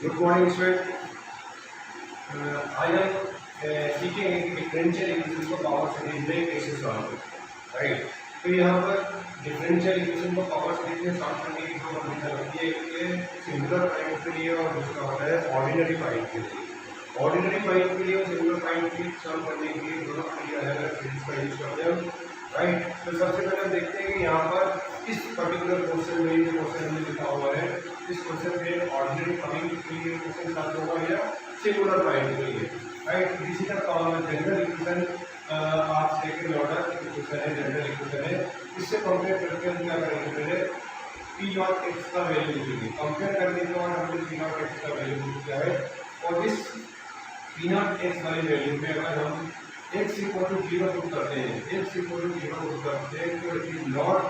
Good morning student. आज हम सीखेंगे कि डिफरेंशियल इक्वेशन को पावर सीरीज में कैसे सॉल्व करें। राइट, तो यहाँ पर डिफरेंशियल इक्वेशन को पावर सीरीज में सॉल्व करने की दो कंडीशन होती है। एक है सिंगुलर पॉइंट के लिए और दूसरा होता है ऑर्डिनरी पॉइंट के लिए। ऑर्डिनरी पॉइंट के लिए और सिंगुलर पॉइंट के लिए सॉल्व करने के लिए दोनों अलग अलग सीरीज का यूज करते हैं। राइट, तो सबसे पहले हम देखते हैं कि यहाँ पर इस पर्टिकुलर क्वेश्चन में जो क्वेश्चन में लिखा हुआ है, इस क्वेश्चन में ऑर्डिनरी पॉइंट के लिए क्वेश्चन सॉल्व होगा या सिंगुलर पॉइंट के लिए। Right, this is the general equation of second order equation है, जनरल इक्वेशन है। इससे कंपेयर करके हम क्या करेंगे, पहले पी नॉट एक्स का वैल्यू लिखेंगे। कंपेयर करने के बाद हमने पी नॉट एक्स का वैल्यू लिखा है और इस पी नॉट एक्स वाली वैल्यू पे अगर हम x इक्वल टू 0 पुट करते हैं, x इक्वल टू 0 पुट करते हैं तो it is not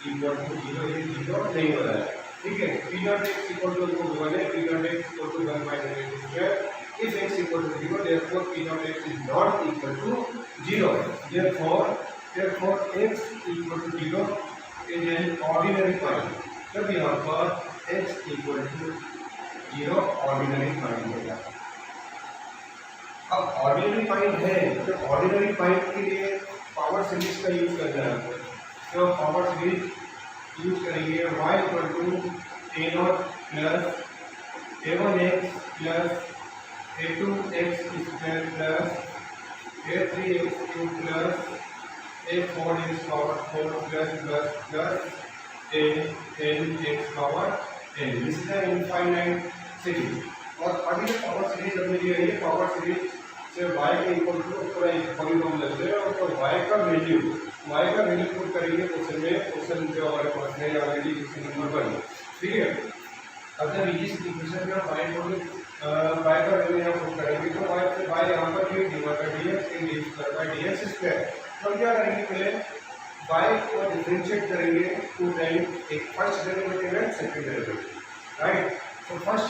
equal to 0, ये 0 नहीं हो रहा है। ठीक है, P not X equal to 1 है, P not X equal to 1 minus x square. If x equal to 0 therefore p not x is not equal to 0, therefore x equal to 0 is an ordinary point. तब यहाँ पर x equal to 0 ordinary point होगा। अब ordinary point है तो ordinary point के लिए power series का यूज करना है। तो पावर सीरीज यूज करेंगे y equal to a not plus a1x plus a2x square plus a3x cube plus a4x power 4 plus plus plus a10x power 10। This is an infinite series. और अभी power series हमने लिया है, power series से y के equal to पूरा polynomial लेते हैं और तो y का वैल्यू पुट करेंगे क्वेश्चन में। क्वेश्चन जो हमारे पास है ऑलरेडी क्वेश्चन नंबर 1। ठीक है, अगर इस इक्वेशन में y का वैल्यू यहाँ पुट करेंगे तो y से y यहाँ पर ये dy by dx in d square by dx square. तो क्या करेंगे, पहले y को डिफरेंशिएट करेंगे टू टाइम, एक first derivative and second derivative. Right, तो first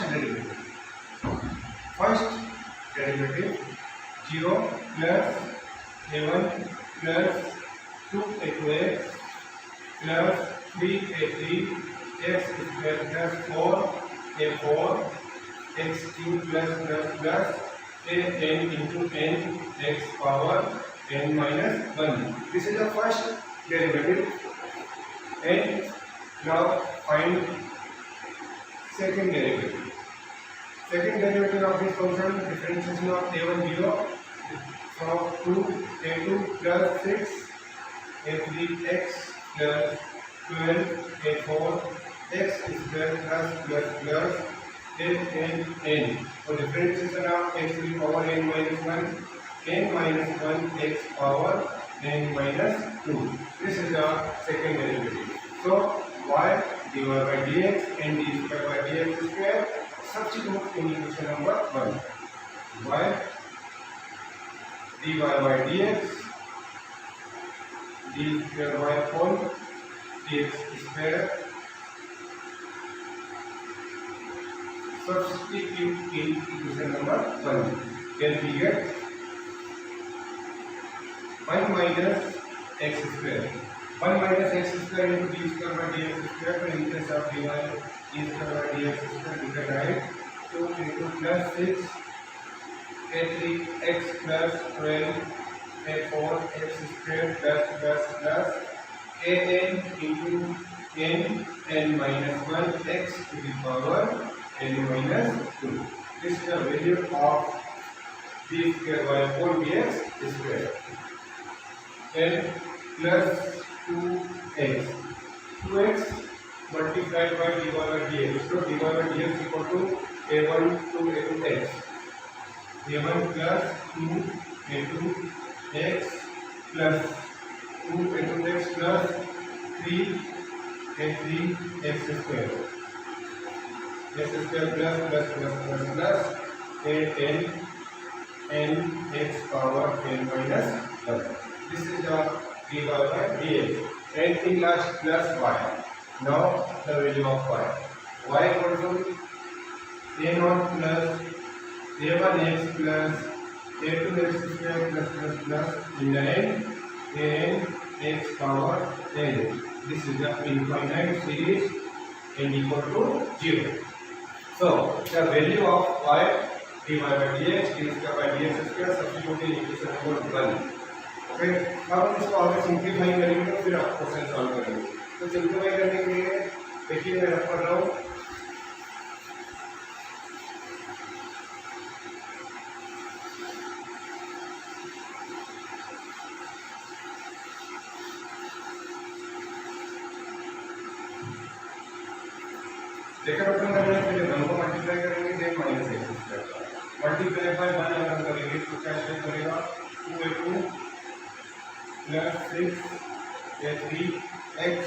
derivative 0 plus a1 plus 2a2x plus 3a3 x square plus 4a4 x cube plus plus plus a10 into n x power n minus 1। This is the first derivative. And now find second derivative. Second derivative of this function, differentiation of a1 0 from 2a2 plus 6 a3x plus 12 a4 x square plus plus plus a10n। So differentiation of x to the power n minus 1 x power n minus 2। This is the second derivative. So y dy by dx and d square by dx square substitute in equation number 1। y dy by dx d square by 4 dx square substitute in equation number 1। Then we get 1 minus x square, 1 minus x square into d square by dx square। तो in case of dy d square by dx square we can write 2 into plus 6 a3x plus 12 a4 x square plus plus plus an into n minus 1 x to the power n minus 2। This is the value of d square by 4 dx square। Then plus 2x multiplied by dy by dx। So dy by dx equal to a1 to a2x, a1 plus 2a2x plus 2a2x plus 3a3x square, x square plus plus plus plus plus a10 n x power n minus 1। This is the dy by dx and in last plus y। Now the value of y equal to a0 plus a1x plus a2x square plus plus plus in the end an x power n। This is the infinite series n equal to 0। So the value of y dy by dx d square by dx square substitute in equation number 1. Okay, अब हम इसको आगे simplify करेंगे तो फिर आप question solve करेंगे. तो सिंप्लीफाई करने के लिए देखिए मैं रख पढ़ रहा हूँ. देखिए ओपन करने के लिए 1 को मल्टीप्लाई करेंगे then minus X square multiply by 1 अगर हम करेंगे तो क्या स्टेप करेगा 2a2 plus 6a3 x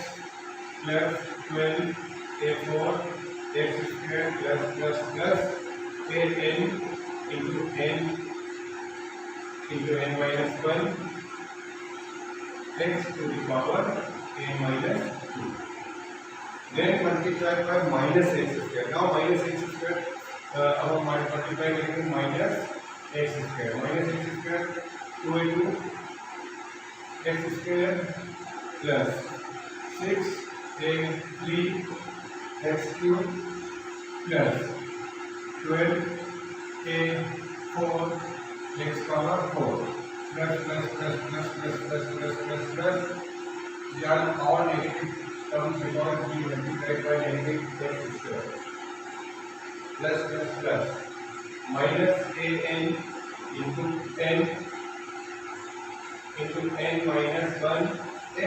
plus 12a4 x square plus plus plus an into n minus 1 x to the power n minus 2. Then multiply by minus x square. Now minus x square अब हम multiply करेंगे minus x square. Minus x square 2a2 x square plus 6a3 x cube plus 12a4 x power 4 plus they are all negative terms because we multiply by negative x square plus minus an into n minus 1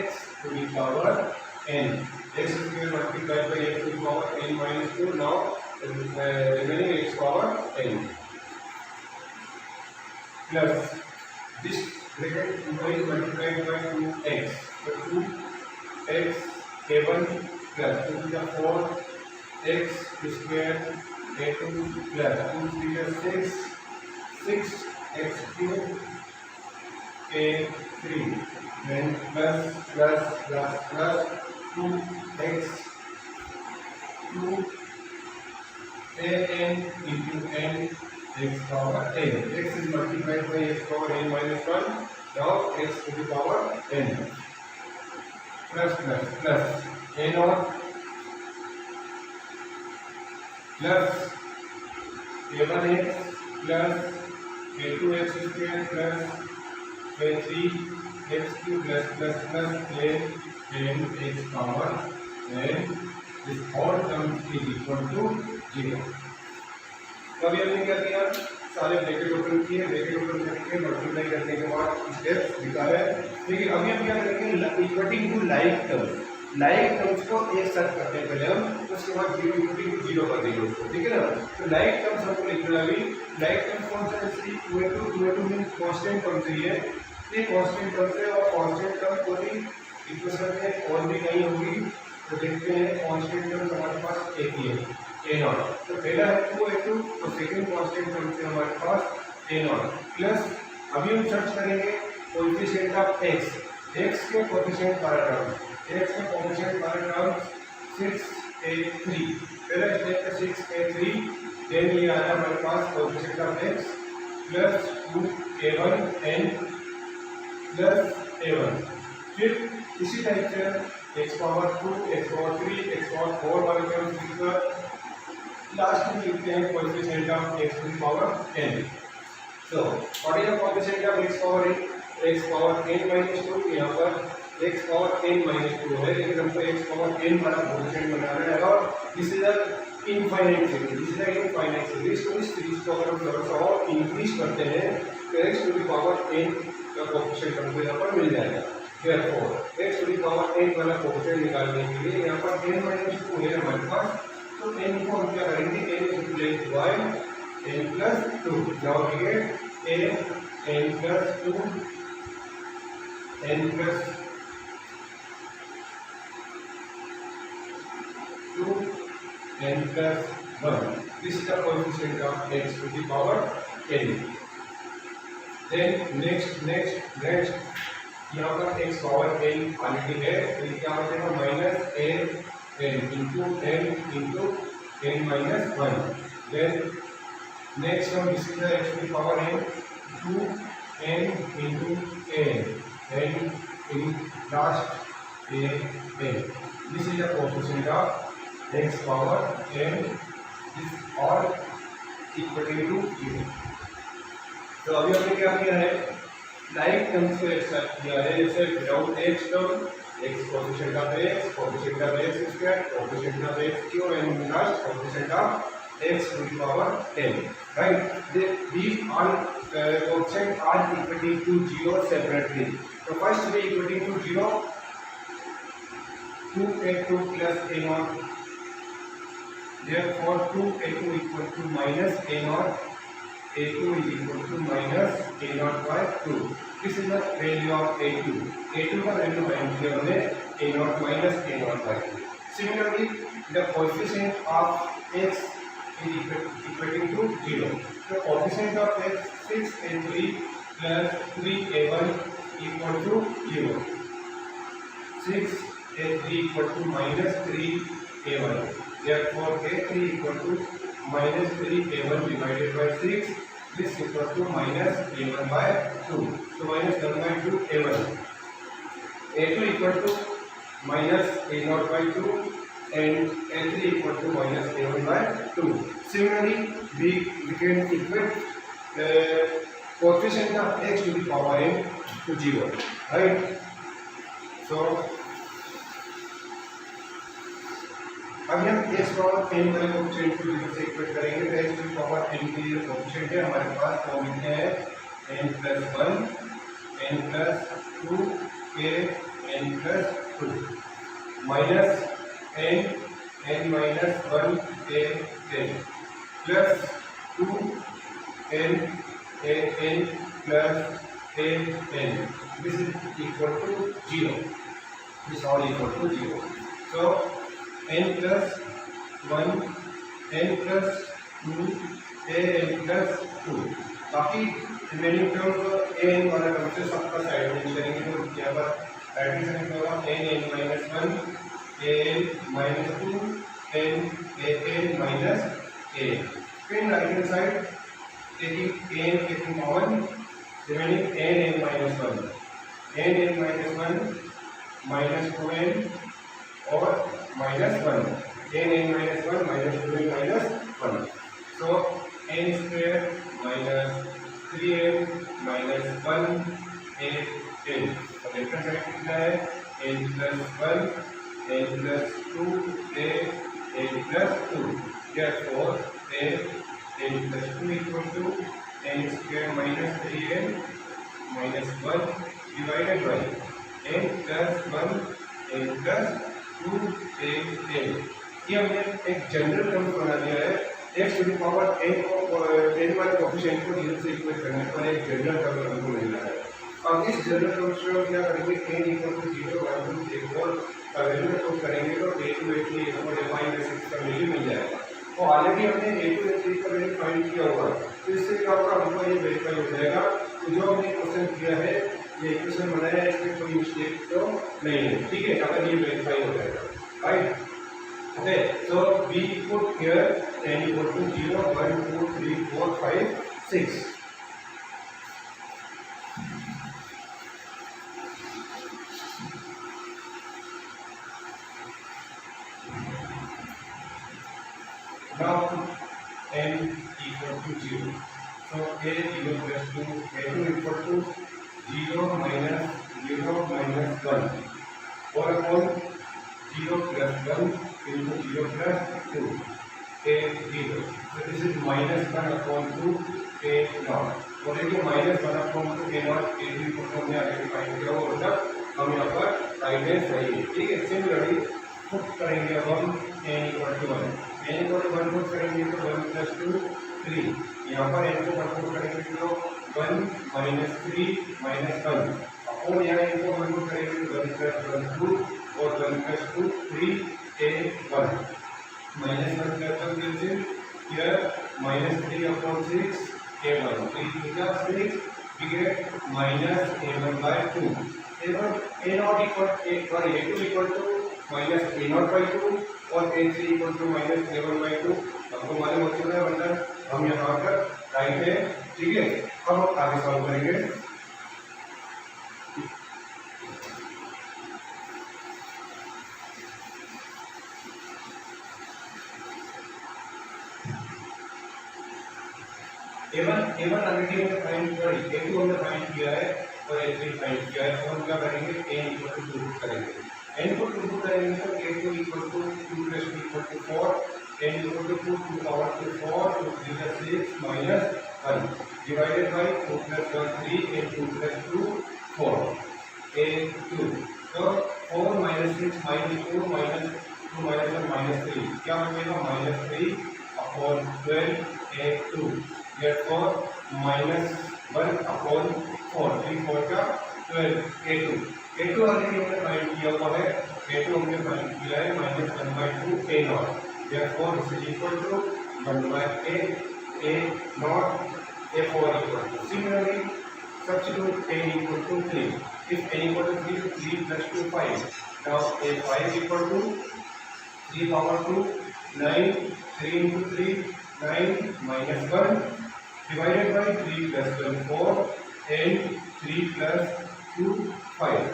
x to the power n. X square multiplied by x to the power n minus 2. Now remaining x power n plus this bracket is multiplied by 2x. So 2x a1 plus 2 to the 4 x square a2 plus 2 to the 6 x cube a3 then plus 2x 2 an into n x power n. X is multiplied by x power n minus 1. Now x to the power n plus a naught plus a1x plus a2x square plus a3x cube plus n x power n. This whole term is equal to 0. तो अभी हमने क्या किया सारे bracket open किए bracket open करके multiply करने के बाद स्टेप्स दिखाया लेकिन अभी हम क्या करेंगे इक्वलिंग टू लाइक टर्म्स को एक साथ करते हैं पहले हम उसके बाद जीरो कर देंगे उसको ठीक है ना. तो लाइक टर्म्स हमको लिखना है. लाइक टर्म्स कौन सा है 2a2 मीन कांस्टेंट टर्म चाहिए. ये कांस्टेंट टर्म है और कांस्टेंट टर्म कोई इक्वेशन में और भी नहीं होगी. तो देखते हैं कांस्टेंट टर्म हमारे पास एक ही है a नॉट. तो पहला है 2a2 तो सेकंड कांस्टेंट टर्म से हमारे पास a नॉट प्लस अभी हम सर्च करेंगे कोएफिशिएंट ऑफ x के कोएफिशिएंट वाला टर्म x के कोएफिशिएंट वाला टर्म 6a3 पहला स्टेप है 6a3 देन ये आया हमारे पास coefficient of x plus 2a1n plus a1 फिर इसी टाइप से x power 2 x power 3 x power 4 वाले टर्म लिखकर लास्ट में लिखते हैं coefficient of x to the power n. So what is the coefficient of x power n? x power n minus 2 यहाँ पर x पावर n minus 2 है लेकिन हमको x पावर n वाला कोएफिशिएंट बनाना है और this is a infinite series. तो इस सीरीज को अगर हम थोड़ा सा और इंक्रीज करते हैं तो x to the power n का कोएफिशिएंट हमको यहाँ पर मिल जाएगा. Therefore x to the power n वाला कोएफिशिएंट निकालने के लिए यहाँ पर n minus 2 है हमारे पास. तो n को हम क्या करेंगे n is replaced by n plus 2. Now we get a n plus 2 n plus 2 n plus 1. This is the coefficient of x to the power n. Then next यहाँ पर x power n already है तो ये क्या हो जाएगा minus a n into n minus 1. Then next one this is the x to the power n 2n into n in last a n. This is the coefficient of x power n this all equal to 0। तो अभी हमने क्या किया है, like terms को accept किया है, जैसे without x term x coefficient of x, coefficient of x square, coefficient of x cube and last coefficient of x to the power 10, right? These all coefficients are equating to 0 separately. So first we equating to 0, 2a2 plus a0, therefore 2a2 equal to minus a0, a2 is equal to minus a0 by 2. This is the value of a2. a2 का value find किया हमने a0 minus a0 by 2. Similarly, the coefficient of x is equating to 0. So coefficient of x 6a3 plus 3a1 equal to 0. 6a3 equal to minus 3a1. Therefore a3 equal to minus 3a1 divided by 6. This equal to minus a1 by 2. So minus 1 by 2 a1. a2 equal to minus a0 by 2 and a3 equal to minus a1 by 2. Similarly, we can equate coefficient of x to the power n to 0, right? So अभी हम x power n वाले coefficient को 0 से equate करेंगे, तो x to the power n के लिए coefficient है हमारे पास, तो मिलते हैं n plus 1, n plus 2, a n plus 2 minus n minus 1 a n plus 2 n a n plus a n. This is equal to 0. This all equal to 0. So n plus 1, n plus 2, a n plus 2. बाकी remaining term को a n वाला term से सबका side में करेंगे, तो यहाँ पर एडिशन होगा n minus 1, a n minus 2, n a n minus a. फिर right hand side taking a n taking common, remaining n minus 1, n minus 1 minus 2n और minus 1, n minus 1 minus 2n minus 1. So n square minus 3n minus 1 a n. तो left side कितना है, n plus 1, n plus 2 a n plus 2. Therefore a n plus 2 equal to n square minus 3n minus 1 divided by n plus 1 n plus 2 a n. ये हमने एक general term बना दिया है, x to the power n को n वाले coefficient को 0 से इक्वेट करने पर एक जनरल टर्म हमको मिल रहा है। अब इस जनरल टर्म से हम क्या करेंगे, n इक्वल टू 0, 1 2 3 4 का वैल्यू पुट करेंगे तो a2 a3 a4 a5 a6 का वैल्यू मिल जाएगा। तो ऑलरेडी हमने a2 a3 का वैल्यू फाइंड किया हुआ है, तो इससे क्या होगा, हमको ये वेरीफाई हो जाएगा। तो जो हमने क्वेश्चन किया है, ये इक्वेशन बनाया है, इसमें कोई मिस्टेक तो नहीं है, ठीक है, अगर ये वेरीफाई हो जाएगा, right. Okay, so we put here n equal to 0, 1, 2, 3, 4, 5, 6. Now n equal to 0. So a 0 plus 2, a2 equal to 0 minus 0 minus 1. 4 upon 0 plus 1 into 0 plus 2 a 0. So this is minus 1 upon 2 a naught. और ये minus 1 upon 2 a naught a 0 को हमने identify किया हुआ, मतलब हम यहाँ पर राइट हैंड सही है, ठीक है। सिमिलरली पुट करेंगे अब हम n equal to 1, n equal to 1 put करेंगे तो 1 प्लस 2 3, यहाँ पर n को 1 पुट करेंगे तो 1 माइनस 3 माइनस 1, और यहाँ n को 1 पुट करेंगे तो 1 प्लस 1 2 और 1 plus 2 3 a 1 minus 1 plus 1 gives you here minus 3 upon 6 a1. 3 to 6 we get minus a1 by 2. a1 a naught equal a2 equal to minus a naught by 2 और a3 equal to minus a1 by 2. आपको मालूम हो चुका है, मतलब हम यहाँ पर राइट है, ठीक है। अब हम आगे सॉल्व करेंगे। A1 ऑलरेडी हमने फाइंड किया, A2 हमने फाइंड किया है और A3 फाइंड किया है। तो हम क्या करेंगे, n इक्वल टू 2 करेंगे। n को 2 करेंगे तो A2 equal to 2 plus 2 equal to 4, n equal to 2 to power two 4 to 3 plus 6 minus 1 divided by 2 plus 1 3 and 2 plus 2 4 A2। तो 4 minus 6 minus 2 minus 2 minus 1 minus 3 क्या बचेगा, minus 3 upon 12 A2। therefore minus 1 upon 4, 3 4 का 12 A2 already हमने find किया हुआ है, A2 हमने find किया है minus 1/2 A not. therefore this is equal to 1/8 A not A4 equal to, similarly substitute n equal to 3, if n equal to 3 3 plus 2 5, now A5 equal to 3 power 2 9, 3 into 3 9 minus 1 divided by 3 plus 1 4 and 3 plus 2 5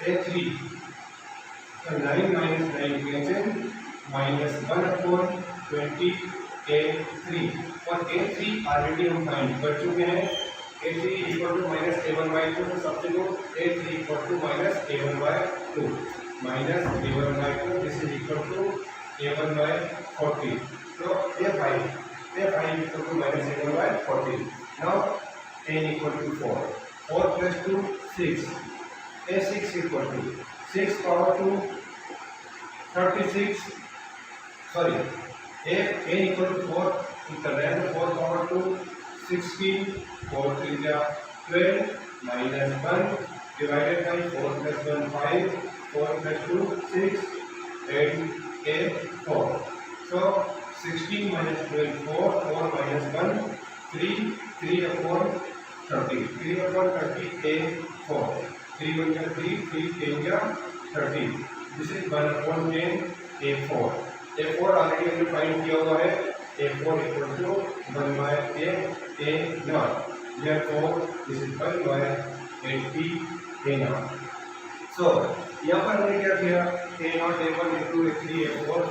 A3। so 9 minus 9 cancel, minus 1 upon 20 A3 और A3 already हम find कर चुके हैं। A3 equal to minus A1/2, तो substitute A3 equal to minus A1/2 minus A1/2, this is equal to A1/40। तो A5 equal to minus A1/40। now n equal to 4, 4 plus 2 6, A6 equal to 6 power 2 36, sorry n equal to 4 equal to 4 power 2 16, 4 3 12 minus 1 divided by 4 plus 1 5, 4 plus 2 6 and A4। so 16 minus 12 4, 4 minus 1 3, 3 upon 30, 3 upon 30 A4, 3 1 का 3, 3 10 का 30, this is 1 upon 10 A4। A4 already हमने find किया हुआ है, A4 equal to 1/8 A naught, therefore this is 1/80 A naught। so यहाँ पर हमने क्या किया, A naught A1 A2 A3 A4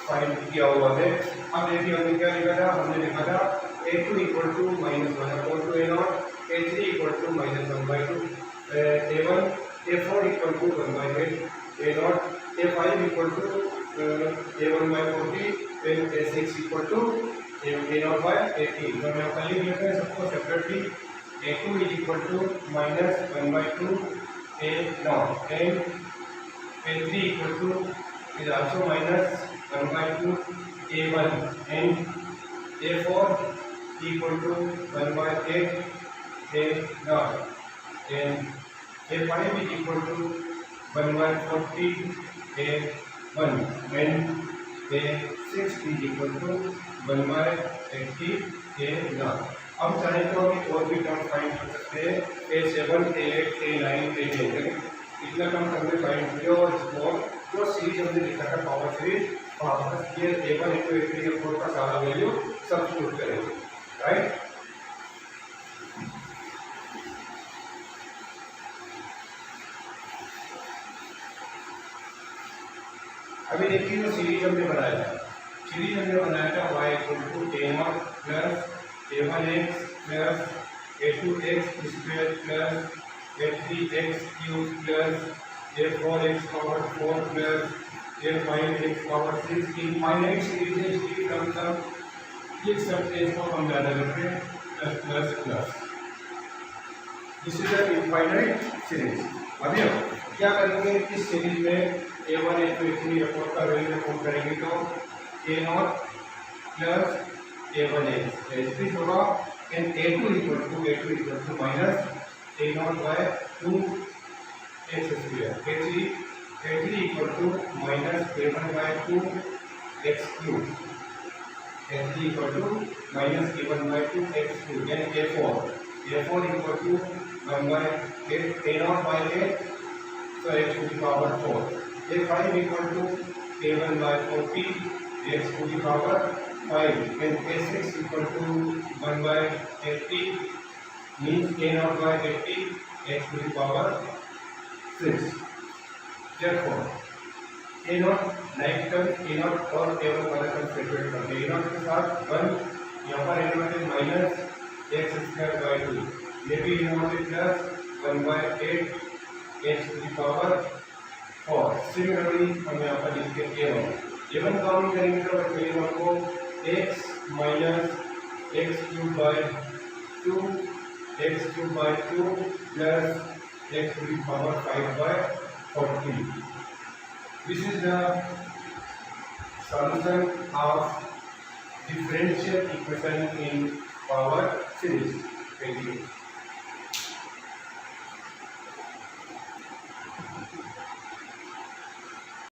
find किया हुआ है। अब देखिए हमने क्या लिखा था, हमने लिखा था A2 equal to minus 1/2 A not, A3 equal to minus 1/2 A1, A4 equal to 1/8 A not, A5 equal to A1/40 and A6 equal to A not by 80। तो मैं कल ही लिखा है सबको separately. A2 is equal to minus 1/2 A not and A3 equal to is also minus 1/2 A1 and A4 equal to 1/8 A naught and A5 is equal to 1/40 A1 and A6 is equal to 1/80 A naught। अब चाहे तो हम और भी term find कर सकते हैं, A7 A8 A9 A10 इतना टर्म हमने फाइंड किया और जो सीरीज हमने लिखा था पावर सीरीज, वापस ये A1 A2 A3 A4 का सारा वैल्यू सब्स्टिट्यूट करेंगे, राइट। अभी देखिए जो सीरीज हमने बनाया था, y equal to A0 plus A1x plus A2x square plus A3x cube plus A4x power 4 plus A5x power 6 infinite series है। इसकी टर्म्स हम लिख सकते हैं, इसको हम ज़्यादा करके plus plus plus, this is an infinite series. अभी हम क्या करेंगे, इस सीरीज में A1 A2 A3 A4 का वैल्यू पुट करेंगे तो A0 प्लस A1x इंक्रीज होगा and A2 equal to minus A0 by 2x square, A3 equal to minus A1 by 2x cube, A3 equal to minus A1 by 2x cube and A4 equal to 1 by 8 A0 by 8 so x to the power 4, A5 equal to A1 by 40 x to the power 5 and A6 equal to 1 by 80 means A0 by 80 x to the power 6। therefore A0 like term A0 और A1 वाला term separate करते हैं, A0 के साथ 1 यहाँ पर N मतलब minus X square by 2, ये भी यहाँ मतलब plus 1/8 x to the power 4। Similarly हम यहाँ पर लिखते हैं a1 काउंट करेंगे तो a1 को x minus x cube by 2 x cube by 2 plus x to the power 5/14। This is the solution of differential equation in power series. Thank you.